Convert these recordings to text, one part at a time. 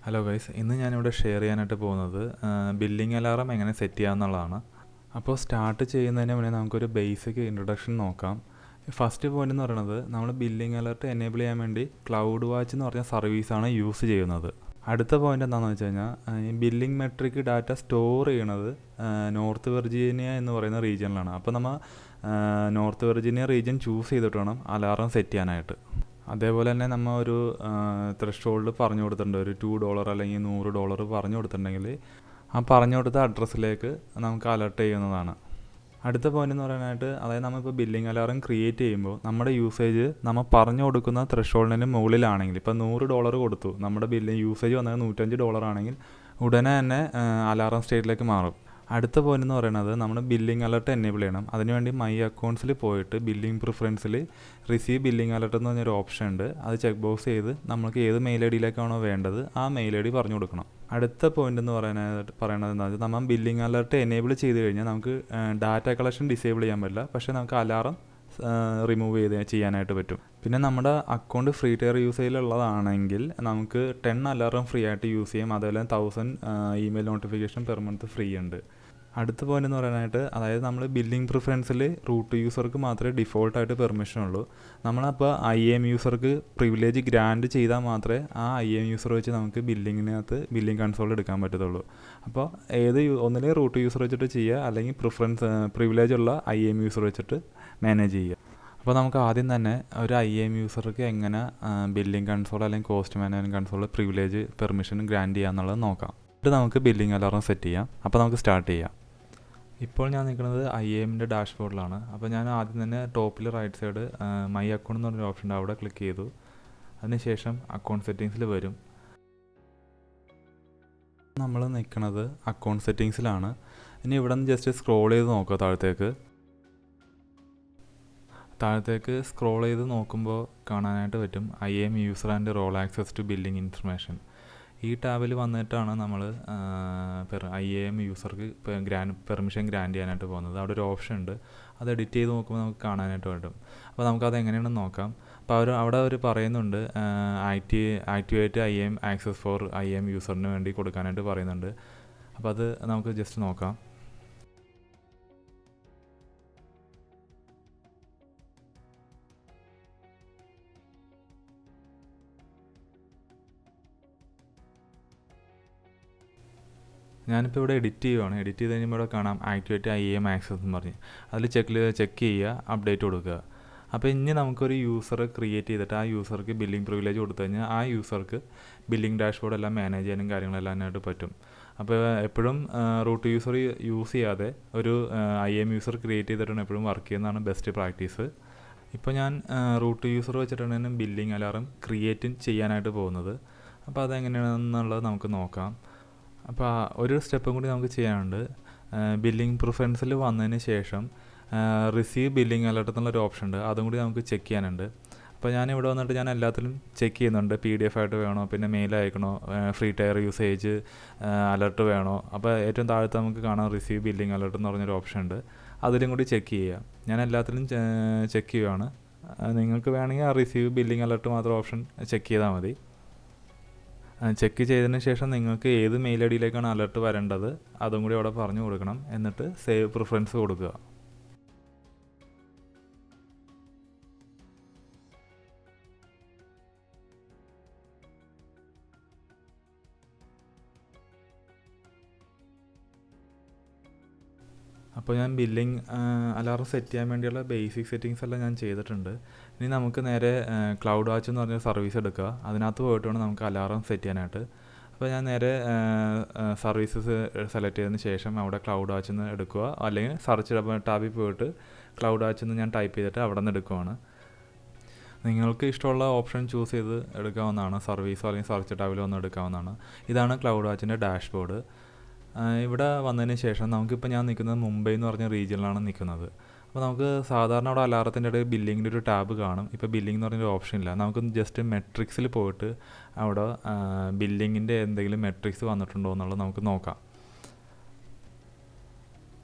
Hello guys, ഇന്ന് ഞാനിവിടെ share ചെയ്യാനായിട്ട് പോകുന്നത് ബില്ലിംഗ് അലാറം എങ്ങനെ സെറ്റ് ചെയ്യാമെന്നുള്ളതാണ്. അപ്പോൾ സ്റ്റാർട്ട് ചെയ്യുന്നതിന് മുന്നേ നമുക്കൊരു ബേസിക് ഇൻട്രൊഡക്ഷൻ നോക്കാം. ഫസ്റ്റ് പോയിന്റ് എന്ന് പറയുന്നത്, നമ്മൾ ബില്ലിംഗ് അലർട്ട് എനേബിൾ ചെയ്യാൻ വേണ്ടി ക്ലൗഡ് വാച്ച് എന്ന് പറഞ്ഞ സർവീസാണ് യൂസ് ചെയ്യുന്നത്. അടുത്ത പോയിന്റ് എന്താണെന്ന് വെച്ച് കഴിഞ്ഞാൽ, ഈ ബില്ലിംഗ് മെട്രിക് ഡാറ്റ സ്റ്റോർ ചെയ്യണത് നോർത്ത് വെർജീനിയ എന്ന് പറയുന്ന റീജിയനിലാണ്. അപ്പോൾ നമ്മൾ നോർത്ത് വെർജീനിയ റീജിയൻ ചൂസ് ചെയ്തിട്ട് വേണം അലാറം സെറ്റ് ചെയ്യാനായിട്ട്. അതേപോലെ തന്നെ നമ്മൾ ഒരു ത്രെഷോൾഡ് പറഞ്ഞു കൊടുത്തിട്ടുണ്ട്, ഒരു $2 അല്ലെങ്കിൽ $100 പറഞ്ഞു കൊടുത്തിട്ടുണ്ടെങ്കിൽ ആ പറഞ്ഞു കൊടുത്ത അഡ്രസ്സിലേക്ക് നമുക്ക് അലർട്ട് ചെയ്യുന്നതാണ്. അടുത്ത പോയിന്റ് എന്ന് പറയാനായിട്ട്, അതായത് നമ്മളിപ്പോൾ ബില്ലിംഗ് അലാറം ക്രിയേറ്റ് ചെയ്യുമ്പോൾ നമ്മുടെ യൂസേജ് നമ്മൾ പറഞ്ഞു കൊടുക്കുന്ന ത്രെഷോൾഡിന് മുകളിലാണെങ്കിൽ, ഇപ്പോൾ $100 കൊടുത്തു, നമ്മുടെ ബില്ലിംഗ് യൂസേജ് വന്നത് $105 ആണെങ്കിൽ ഉടനെ തന്നെ അലാറം സ്റ്റേറ്റിലേക്ക് മാറും. അടുത്ത പോയിന്റ് എന്ന് പറയുന്നത്, നമ്മൾ ബില്ലിംഗ് അലർട്ട് എനേബിൾ ചെയ്യണം. അതിനുവേണ്ടി മൈ അക്കൗണ്ട്സിൽ പോയിട്ട് ബില്ലിംഗ് പ്രിഫറൻസിൽ റിസീവ് ബില്ലിംഗ് അലർട്ട് എന്ന് പറഞ്ഞൊരു ഓപ്ഷൻ ഉണ്ട്. അത് ചെക്ക് ബോക്സ് ചെയ്ത് നമുക്ക് ഏത് മെയിൽ ഐ ഡിയിലേക്കാണോ വേണ്ടത് ആ മെയിൽ ഐ ഡി പറഞ്ഞു കൊടുക്കണം. അടുത്ത പോയിന്റ് എന്ന് പറയുന്നത് എന്താ വെച്ചാൽ, നമ്മൾ ബില്ലിംഗ് അലർട്ട് എനേബിൾ ചെയ്ത് കഴിഞ്ഞാൽ നമുക്ക് ഡാറ്റ കളക്ഷൻ ഡിസേബിൾ ചെയ്യാൻ പറ്റില്ല, പക്ഷേ നമുക്ക് അലാറം റിമൂവ് ചെയ്യാനായിട്ട് പറ്റും. പിന്നെ നമ്മുടെ അക്കൗണ്ട് ഫ്രീ ടയർ യൂസേജിലുള്ളതാണെങ്കിൽ നമുക്ക് 10 അലാറം ഫ്രീ ആയിട്ട് യൂസ് ചെയ്യാം. അതുപോലെ 1000 email notification per month free ഉണ്ട്. അടുത്ത പോയിന്റ് എന്ന് പറയാനായിട്ട്, അതായത് നമ്മൾ ബില്ലിംഗ് പ്രിഫറൻസിൽ റൂട്ട് യൂസർക്ക് മാത്രമേ ഡിഫോൾട്ടായിട്ട് പെർമിഷൻ ഉള്ളൂ. നമ്മളപ്പോൾ IAM യൂസർക്ക് പ്രിവിലേജ് ഗ്രാൻഡ് ചെയ്താൽ മാത്രമേ ആ IAM യൂസർ വെച്ച് നമുക്ക് ബില്ലിങ്ങിനകത്ത് ബില്ലിംഗ് കൺസോൾ എടുക്കാൻ പറ്റത്തുള്ളൂ. അപ്പോൾ ഒന്നിലെ റൂട്ട് യൂസർ വെച്ചിട്ട് ചെയ്യുക, അല്ലെങ്കിൽ പ്രിവിലേജ് ഉള്ള IAM യൂസർ വെച്ചിട്ട് മാനേജ് ചെയ്യുക. അപ്പോൾ നമുക്ക് ആദ്യം തന്നെ ഒരു IAM യൂസർക്ക് എങ്ങനെ ബില്ലിംഗ് കൺസോൾ അല്ലെങ്കിൽ cost management console privilege permission grand ചെയ്യുക എന്നുള്ളത് നോക്കാം. എന്നിട്ട് നമുക്ക് ബില്ലിംഗ് അലാറം സെറ്റ് ചെയ്യാം. അപ്പോൾ നമുക്ക് സ്റ്റാർട്ട് ചെയ്യാം. ഇപ്പോൾ ഞാൻ നിൽക്കുന്നത് IAMൻ്റെ ഡാഷ്ബോർഡിലാണ്. അപ്പോൾ ഞാൻ ആദ്യം തന്നെ ടോപ്പിൽ റൈറ്റ് സൈഡ് മൈ അക്കൗണ്ട് എന്ന് പറഞ്ഞൊരു ഓപ്ഷൻ ഉണ്ട്, അവിടെ ക്ലിക്ക് ചെയ്തു. അതിനുശേഷം അക്കൗണ്ട് സെറ്റിങ്സിൽ വരും. നമ്മൾ നിൽക്കുന്നത് അക്കൗണ്ട് സെറ്റിങ്സിലാണ്. ഇനി ഇവിടെ നിന്ന് ജസ്റ്റ് സ്ക്രോൾ ചെയ്ത് നോക്കുക താഴത്തേക്ക് സ്ക്രോൾ ചെയ്ത് നോക്കുമ്പോൾ കാണാനായിട്ട് പറ്റും IAM user and role access to billing information. ഈ ടാബിൽ വന്നിട്ടാണ് നമ്മൾ IAM യൂസർക്ക് പെർമിഷൻ ഗ്രാൻഡ് ചെയ്യാനായിട്ട് പോകുന്നത്. അവിടെ ഒരു ഓപ്ഷൻ ഉണ്ട്, അത് എഡിറ്റ് ചെയ്ത് നോക്കുമ്പോൾ നമുക്ക് കാണാനായിട്ട് പറ്റും. അപ്പോൾ നമുക്കത് എങ്ങനെയാണെന്ന് നോക്കാം. അപ്പോൾ അവിടെ അവർ പറയുന്നുണ്ട്, activate IAM access for IAM യൂസറിന് വേണ്ടി കൊടുക്കാനായിട്ട് പറയുന്നുണ്ട്. അപ്പോൾ അത് നമുക്ക് ജസ്റ്റ് നോക്കാം. ഞാനിപ്പോൾ ഇവിടെ എഡിറ്റ് ചെയ്യുവാണ്. എഡിറ്റ് ചെയ്ത് കഴിയുമ്പോൾ ഇവിടെ കാണാം ആക്ടിവേറ്റ് IAM ആക്സസ് എന്ന് പറഞ്ഞ്. അതിൽ ചെക്ക് ചെയ്യുക, അപ്ഡേറ്റ് കൊടുക്കുക. അപ്പോൾ ഇനി നമുക്കൊരു യൂസറെ ക്രിയേറ്റ് ചെയ്തിട്ട് ആ യൂസർക്ക് ബില്ലിംഗ് പ്രിവിലേജ് കൊടുത്തു കഴിഞ്ഞാൽ ആ യൂസർക്ക് ബില്ലിംഗ് ഡാഷ്ബോർഡ് എല്ലാം മാനേജ് ചെയ്യാനും കാര്യങ്ങളെല്ലാം ആയിട്ട് പറ്റും. അപ്പോൾ എപ്പോഴും റൂട്ട് യൂസർ യൂസ് ചെയ്യാതെ ഒരു IAM യൂസർ ക്രിയേറ്റ് ചെയ്തിട്ടാണ് എപ്പോഴും വർക്ക് ചെയ്യുന്നതാണ് ബെസ്റ്റ് പ്രാക്ടീസ്. ഇപ്പോൾ ഞാൻ റൂട്ട് യൂസർ വെച്ചിട്ടാണ് ബില്ലിംഗ് അലാറം ക്രിയേറ്റ് ചെയ്യാനായിട്ട് പോകുന്നത്. അപ്പോൾ അതെങ്ങനെയാണെന്നുള്ളത് നമുക്ക് നോക്കാം. അപ്പോൾ ഒരു സ്റ്റെപ്പും കൂടി നമുക്ക് ചെയ്യാനുണ്ട്. ബില്ലിംഗ് പ്രിഫറൻസിൽ വന്നതിന് ശേഷം റിസീവ് ബില്ലിംഗ് അലർട്ട് എന്നുള്ളൊരു ഓപ്ഷൻ ഉണ്ട്, അതും കൂടി നമുക്ക് ചെക്ക് ചെയ്യാനുണ്ട്. അപ്പോൾ ഞാനിവിടെ വന്നിട്ട് ഞാൻ എല്ലാത്തിലും ചെക്ക് ചെയ്യുന്നുണ്ട്, PDF ആയിട്ട് വേണോ, പിന്നെ മെയിൽ അയക്കണോ, ഫ്രീ ടയർ യൂസേജ് അലർട്ട് വേണോ. അപ്പോൾ ഏറ്റവും താഴത്ത് നമുക്ക് കാണാം റിസീവ് ബില്ലിംഗ് അലർട്ട് എന്ന് പറഞ്ഞൊരു ഓപ്ഷൻ ഉണ്ട്, അതിലും കൂടി ചെക്ക് ചെയ്യുക. ഞാൻ എല്ലാത്തിലും ചെക്ക് ചെയ്യുകയാണ്. നിങ്ങൾക്ക് വേണമെങ്കിൽ ആ റിസീവ് ബില്ലിംഗ് അലർട്ട് മാത്രം ഓപ്ഷൻ ചെക്ക് ചെയ്താൽ മതി. ചെക്ക് ചെയ്തതിന് ശേഷം നിങ്ങൾക്ക് ഏത് മെയിൽ ഐ ഡിയിലേക്കാണ് അലർട്ട് വരേണ്ടത് അതും കൂടി അവിടെ പറഞ്ഞു കൊടുക്കണം. എന്നിട്ട് സേവ് പ്രിഫറൻസ് കൊടുക്കുക. അപ്പോൾ ഞാൻ ബില്ലിംഗ് അലാറം സെറ്റ് ചെയ്യാൻ വേണ്ടിയുള്ള ബേസിക് സെറ്റിങ്സ് എല്ലാം ഞാൻ ചെയ്തിട്ടുണ്ട്. ഇനി നമുക്ക് നേരെ ക്ലൗഡ് വാച്ച് എന്ന് പറഞ്ഞ സർവീസ് എടുക്കുക. അതിനകത്ത് പോയിട്ട് വേണം നമുക്ക് അലാറം സെറ്റ് ചെയ്യാനായിട്ട്. അപ്പോൾ ഞാൻ നേരെ സർവീസസ് സെലക്ട് ചെയ്തതിന് ശേഷം അവിടെ ക്ലൗഡ് വാച്ച് എന്ന് എടുക്കുക, അല്ലെങ്കിൽ സെർച്ച് ടാബിൽ പോയിട്ട് ക്ലൗഡ് വാച്ച് എന്ന് ഞാൻ ടൈപ്പ് ചെയ്തിട്ട് അവിടെ നിന്ന് എടുക്കുവാണ്. നിങ്ങൾക്ക് ഇഷ്ടമുള്ള ഓപ്ഷൻ ചൂസ് ചെയ്ത് എടുക്കാവുന്നതാണ്. സർവീസോ അല്ലെങ്കിൽ സെർച്ച് ടാബിലോ ഒന്ന് എടുക്കാവുന്നതാണ്. ഇതാണ് ക്ലൗഡ് വാച്ചിൻ്റെ ഡാഷ്ബോർഡ്. ഇവിടെ വന്നതിന് ശേഷം നമുക്കിപ്പോൾ ഞാൻ നിൽക്കുന്നത് മുംബൈ എന്ന് പറഞ്ഞ റീജിയനിലാണ് നിൽക്കുന്നത്. അപ്പോൾ നമുക്ക് സാധാരണ അവിടെ അലാറത്തിൻ്റെ ഇടയിൽ ബില്ലിങ്ങിൻ്റെ ഒരു ടാബ് കാണും. ഇപ്പോൾ ബില്ലിംഗ് എന്ന് പറഞ്ഞൊരു ഓപ്ഷൻ ഇല്ല. നമുക്ക് ജസ്റ്റ് മെട്രിക്സിൽ പോയിട്ട് അവിടെ ബില്ലിങ്ങിൻ്റെ എന്തെങ്കിലും മെട്രിക്സ് വന്നിട്ടുണ്ടോ എന്നുള്ളത് നമുക്ക് നോക്കാം.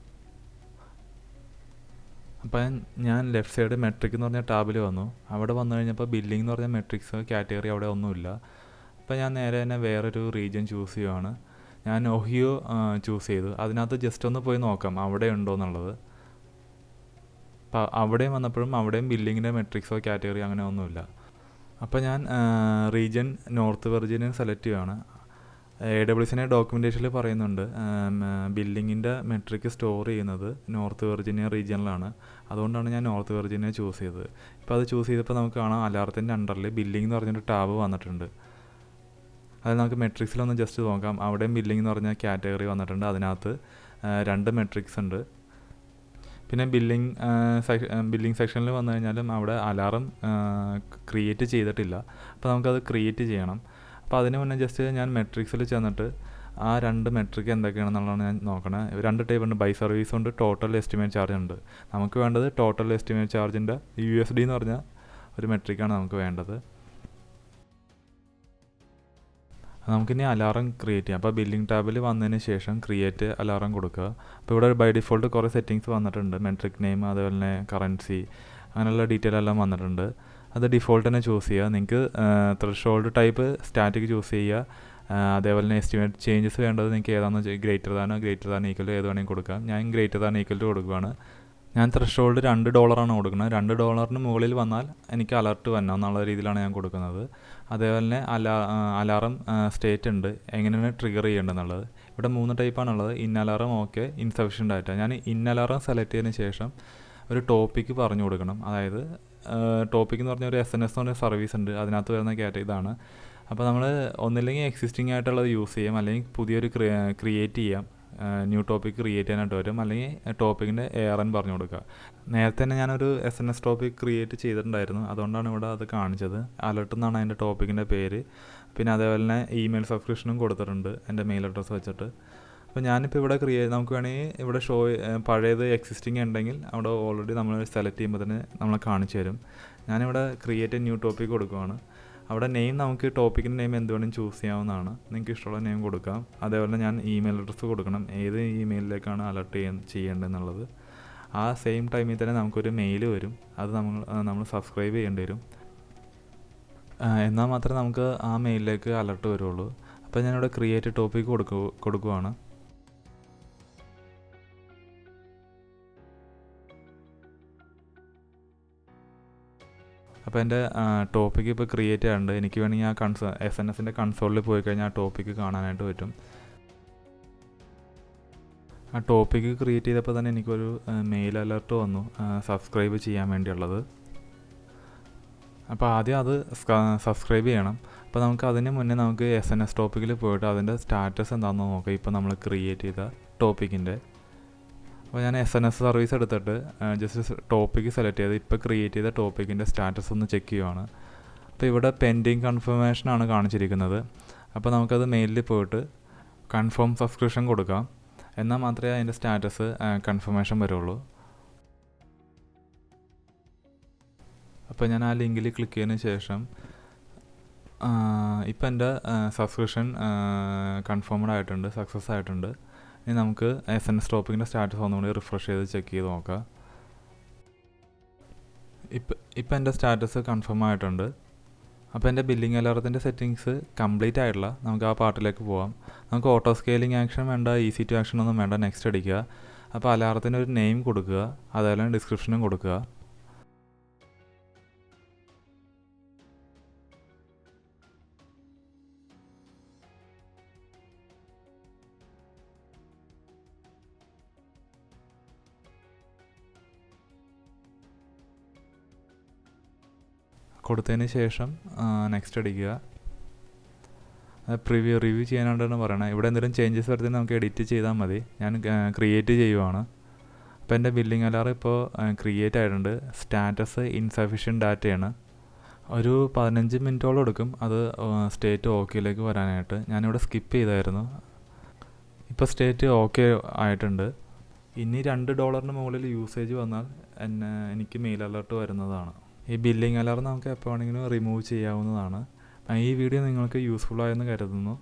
അപ്പോൾ ഞാൻ ലെഫ്റ്റ് സൈഡ് മെട്രിക് എന്ന് പറഞ്ഞ ടാബിൽ വന്നു. അവിടെ വന്നു കഴിഞ്ഞപ്പോൾ ബില്ലിംഗ് എന്ന് പറഞ്ഞ മെട്രിക്സ് കാറ്റഗറി അവിടെ ഒന്നുമില്ല. അപ്പോൾ ഞാൻ നേരെ തന്നെ വേറൊരു റീജിയൻ ചൂസ് ചെയ്യുവാണ്. ഞാൻ ഒഹിയോ ചൂസ് ചെയ്തു. അതിനകത്ത് ജസ്റ്റ് ഒന്ന് പോയി നോക്കാം അവിടെ ഉണ്ടോ എന്നുള്ളത്. അപ്പോൾ അവിടെയും വന്നപ്പോഴും അവിടെയും ബില്ലിങ്ങിൻ്റെ മെട്രിക്സോ കാറ്റഗറി അങ്ങനെ ഒന്നുമില്ല. അപ്പോൾ ഞാൻ റീജിയൻ നോർത്ത് വെർജീനിയ സെലക്ട് ചെയ്യുകയാണ്. AWSൻ്റെ ഡോക്യുമെൻറ്റേഷനിൽ പറയുന്നുണ്ട് ബില്ലിങ്ങിൻ്റെ മെട്രിക് സ്റ്റോർ ചെയ്യുന്നത് നോർത്ത് വെർജീനിയ റീജിയനിലാണ്. അതുകൊണ്ടാണ് ഞാൻ നോർത്ത് വെർജീനിയ ചൂസ് ചെയ്തത്. ഇപ്പോൾ അത് ചൂസ് ചെയ്തപ്പോൾ നമുക്ക് കാണാം അലാറത്തിൻ്റെ അണ്ടറിൽ ബില്ലിംഗ് എന്ന് പറഞ്ഞൊരു ടാബ് വന്നിട്ടുണ്ട്. അത് നമുക്ക് മെട്രിക്സിലൊന്ന് ജസ്റ്റ് നോക്കാം. അവിടെയും ബില്ലിംഗ് എന്ന് പറഞ്ഞ കാറ്റഗറി വന്നിട്ടുണ്ട്. അതിനകത്ത് 2 മെട്രിക്സ് ഉണ്ട്. പിന്നെ ബില്ലിംഗ് സെക്ഷനിൽ വന്നു കഴിഞ്ഞാലും അവിടെ അലാറം ക്രിയേറ്റ് ചെയ്തിട്ടില്ല. അപ്പോൾ നമുക്കത് ക്രിയേറ്റ് ചെയ്യണം. അപ്പോൾ അതിന് മുന്നേ ജസ്റ്റ് ഞാൻ മെട്രിക്സിൽ ചെന്നിട്ട് ആ 2 മെട്രിക് എന്തൊക്കെയാണെന്നുള്ളതാണ് ഞാൻ നോക്കണേ. 2 ടൈപ്പ് ഉണ്ട്, ബൈ സർവീസ് ഉണ്ട്, ടോട്ടൽ എസ്റ്റിമേറ്റ് ചാർജ് ഉണ്ട്. നമുക്ക് വേണ്ടത് ടോട്ടൽ എസ്റ്റിമേറ്റ് ചാർജിൻ്റെ USD എന്ന് പറഞ്ഞ ഒരു മെട്രിക്കാണ് നമുക്ക് വേണ്ടത്. നമുക്കിനി അലാറം ക്രിയേറ്റ് ചെയ്യാം. അപ്പോൾ ബില്ലിംഗ് ടാബിൽ വന്നതിന് ശേഷം ക്രിയേറ്റ് അലാറം കൊടുക്കുക. അപ്പോൾ ഇവിടെ ബൈ ഡിഫോൾട്ട് കുറേ സെറ്റിങ്സ് വന്നിട്ടുണ്ട്. മെട്രിക് നെയിം, അതുപോലെ തന്നെ കറൻസി, അങ്ങനെയുള്ള ഡീറ്റെയിൽ എല്ലാം വന്നിട്ടുണ്ട്. അത് ഡിഫോൾട്ട് തന്നെ ചൂസ് ചെയ്യുക. നിങ്ങൾക്ക് ത്രെഷോൾഡ് ടൈപ്പ് സ്റ്റാറ്റിക് ചൂസ് ചെയ്യുക. അതേപോലെ തന്നെ എസ്റ്റിമേറ്റ് ചേഞ്ചസ് വേണ്ടത് നിങ്ങൾക്ക് ഏതാണെന്ന് ഗ്രേറ്റർ ദാൻ ഈക്വൽ ഏത് വേണമെങ്കിൽ കൊടുക്കാം. ഞാൻ ഗ്രേറ്റർ ദാൻ ഈക്വൽ കൊടുക്കുകയാണ്. ഞാൻ ത്രെഷോൾഡ് $2 കൊടുക്കുന്നത്. $2 മുകളിൽ വന്നാൽ എനിക്ക് അലർട്ട് വരണം എന്നുള്ള രീതിയിലാണ് ഞാൻ കൊടുക്കുന്നത്. അതേപോലെ തന്നെ അലാറം സ്റ്റേറ്റ് ഉണ്ട്, എങ്ങനെയാണ് ട്രിഗർ ചെയ്യേണ്ടതെന്നുള്ളത്. ഇവിടെ 3 ടൈപ്പാണുള്ളത്. In alarm, okay, insufficient data. ഞാൻ ഇൻ അലാറം സെലക്ട് ചെയ്തതിന് ശേഷം ഒരു ടോപ്പിക്ക് പറഞ്ഞു കൊടുക്കണം. അതായത് ടോപ്പിക് എന്ന് പറഞ്ഞ ഒരു SNS എന്ന് പറഞ്ഞ സർവീസ് ഉണ്ട്. അതിനകത്ത് വരുന്ന ഇതാണ്. അപ്പോൾ നമ്മൾ ഒന്നില്ലെങ്കിൽ എക്സിസ്റ്റിംഗ് ആയിട്ടുള്ളത് യൂസ് ചെയ്യാം, അല്ലെങ്കിൽ പുതിയൊരു ക്രിയേറ്റ് ചെയ്യാം. ന്യൂ ടോപ്പിക് ക്രിയേറ്റ് ചെയ്യാനായിട്ട് വരും. അല്ലെങ്കിൽ ടോപ്പിക്കിൻ്റെ ARN പറഞ്ഞു കൊടുക്കുക. നേരത്തെ തന്നെ ഞാനൊരു SNS ടോപ്പിക് ക്രിയേറ്റ് ചെയ്തിട്ടുണ്ടായിരുന്നു. അതുകൊണ്ടാണ് ഇവിടെ അത് കാണിച്ചത്. അലർട്ട് എന്നാണ് അതിൻ്റെ ടോപ്പിക്കിൻ്റെ പേര്. പിന്നെ അതേപോലെ തന്നെ ഇമെയിൽ സബ്സ്ക്രിപ്ഷനും കൊടുത്തിട്ടുണ്ട് എൻ്റെ മെയിൽ അഡ്രസ്സ് വെച്ചിട്ട്. അപ്പോൾ ഞാനിപ്പോൾ ഇവിടെ നമുക്ക് വേണമെങ്കിൽ ഇവിടെ പഴയത് എക്സിസ്റ്റിംഗ് ഉണ്ടെങ്കിൽ അവിടെ ഓൾറെഡി നമ്മൾ സെലക്ട് ചെയ്യുമ്പോൾ തന്നെ നമ്മളെ കാണിച്ചു തരും. ഞാനിവിടെ ക്രിയേറ്റ് ന്യൂ ടോപ്പിക് കൊടുക്കുകയാണ്. അവിടെ നെയിം നമുക്ക് ടോപ്പിക്കിൻ്റെ നെയിം എന്ത് വേണമെങ്കിലും ചൂസ് ചെയ്യാവുന്നതാണ്. നിങ്ങൾക്ക് ഇഷ്ടമുള്ള നെയിം കൊടുക്കാം. അതേപോലെ ഞാൻ ഇമെയിൽ അഡ്രസ്സ് കൊടുക്കണം, ഏത് ഇമെയിലിലേക്കാണ് അലർട്ട് ചെയ്യേണ്ടതെന്നുള്ളത്. ആ സെയിം ടൈമിൽ തന്നെ നമുക്കൊരു മെയിൽ വരും. അത് നമ്മൾ സബ്സ്ക്രൈബ് ചെയ്യേണ്ടി വരും. എന്നാൽ മാത്രമേ നമുക്ക് ആ മെയിലിലേക്ക് അലർട്ട് വരുള്ളൂ. അപ്പോൾ ഞാനിവിടെ ക്രിയേറ്റ് ടോപ്പിക് കൊടുക്കുകയാണ്. അപ്പോൾ എൻ്റെ ടോപ്പിക്ക് ഇപ്പോൾ ക്രിയേറ്റ് ചെയ്യാറുണ്ട്. എനിക്ക് വേണമെങ്കിൽ ആ SNS കൺസോളിൽ പോയി കഴിഞ്ഞാൽ ആ ടോപ്പിക്ക് കാണാനായിട്ട് പറ്റും. ആ ടോപ്പിക്ക് ക്രിയേറ്റ് ചെയ്തപ്പോൾ തന്നെ എനിക്കൊരു മെയിൽ അലർട്ട് വന്നു സബ്സ്ക്രൈബ് ചെയ്യാൻ വേണ്ടിയുള്ളത്. അപ്പോൾ ആദ്യം അത് സബ്സ്ക്രൈബ് ചെയ്യണം. അപ്പോൾ നമുക്ക് അതിന് മുന്നേ നമുക്ക് SNS ടോപ്പിക്കിൽ പോയിട്ട് അതിൻ്റെ സ്റ്റാറ്റസ് എന്താണെന്ന് നോക്കാം. ഇപ്പോൾ നമ്മൾ ക്രിയേറ്റ് ചെയ്ത ടോപ്പിക്കിൻ്റെ. അപ്പോൾ ഞാൻ SNS സർവീസ് എടുത്തിട്ട് ജസ്റ്റ് ടോപ്പിക്ക് സെലക്ട് ചെയ്ത് ഇപ്പോൾ ക്രിയേറ്റ് ചെയ്ത ടോപ്പിക്കിൻ്റെ സ്റ്റാറ്റസ് ഒന്ന് ചെക്ക് ചെയ്യുവാണ്. അപ്പോൾ ഇവിടെ പെൻഡിങ് കൺഫർമേഷനാണ് കാണിച്ചിരിക്കുന്നത്. അപ്പോൾ നമുക്കത് മെയിലിൽ പോയിട്ട് കൺഫേം സബ്സ്ക്രിപ്ഷൻ കൊടുക്കാം. എന്നാൽ മാത്രമേ അതിൻ്റെ സ്റ്റാറ്റസ് കൺഫർമേഷൻ വരുള്ളൂ. അപ്പോൾ ഞാൻ ആ ലിങ്കിൽ ക്ലിക്ക് ചെയ്തതിന് ശേഷം ഇപ്പം എൻ്റെ സബ്സ്ക്രിപ്ഷൻ കൺഫേംഡ് ആയിട്ടുണ്ട്, സക്സസ് ആയിട്ടുണ്ട്. ഇനി നമുക്ക് SNS ടോപ്പിക്കിൻ്റെ സ്റ്റാറ്റസ് ഒന്നുകൂടി റിഫ്രഷ് ചെയ്ത് ചെക്ക് ചെയ്ത് നോക്കാം. ഇപ്പം എൻ്റെ സ്റ്റാറ്റസ് കൺഫേം ആയിട്ടുണ്ട്. അപ്പോൾ എൻ്റെ ബില്ലിംഗ് അലാറത്തിൻ്റെ സെറ്റിങ്സ് കംപ്ലീറ്റ് ആയിട്ടില്ല. നമുക്ക് ആ പാർട്ടിലേക്ക് പോവാം. നമുക്ക് ഓട്ടോ സ്കെയിലിംഗ് ആക്ഷൻ വേണ്ട, ഈസി ടു ആക്ഷൻ ഒന്നും വേണ്ട, നെക്സ്റ്റ് അടിക്കുക. അപ്പോൾ അലാറത്തിന് ഒരു നെയിം കൊടുക്കുക, അതേപോലെ ഡിസ്ക്രിപ്ഷനും കൊടുക്കുക. കൊടുത്തതിന് ശേഷം നെക്സ്റ്റ് അടിക്കുക. റിവ്യൂ ചെയ്യാനായിട്ടാണ് പറയണത്. ഇവിടെ എന്തെങ്കിലും ചേഞ്ചസ് വരുത്തി നമുക്ക് എഡിറ്റ് ചെയ്താൽ മതി. ഞാൻ ക്രിയേറ്റ് ചെയ്യുവാണ്. അപ്പോൾ എൻ്റെ ബില്ലിംഗ് അലാറം ഇപ്പോൾ ക്രിയേറ്റ് ആയിട്ടുണ്ട്. സ്റ്റാറ്റസ് ഇൻസഫിഷ്യൻറ്റ് ഡാറ്റയാണ്. ഒരു 15 മിനിറ്റോളം എടുക്കും അത് സ്റ്റേറ്റ് ഓക്കെയിലേക്ക് വരാനായിട്ട്. ഞാനിവിടെ സ്കിപ്പ് ചെയ്തായിരുന്നു. ഇപ്പോൾ സ്റ്റേറ്റ് ഓക്കെ ആയിട്ടുണ്ട്. ഇനി $2 മുകളിൽ യൂസേജ് വന്നാൽ എനിക്ക് മെയിൽ അലർട്ട് വരുന്നതാണ്. ഈ ബില്ലിംഗ് അലാറം നമുക്ക് എപ്പോൾ വേണമെങ്കിലും റിമൂവ് ചെയ്യാവുന്നതാണ്. ഈ വീഡിയോ നിങ്ങൾക്ക് യൂസ്ഫുൾ ആയെന്ന് കരുതുന്നു.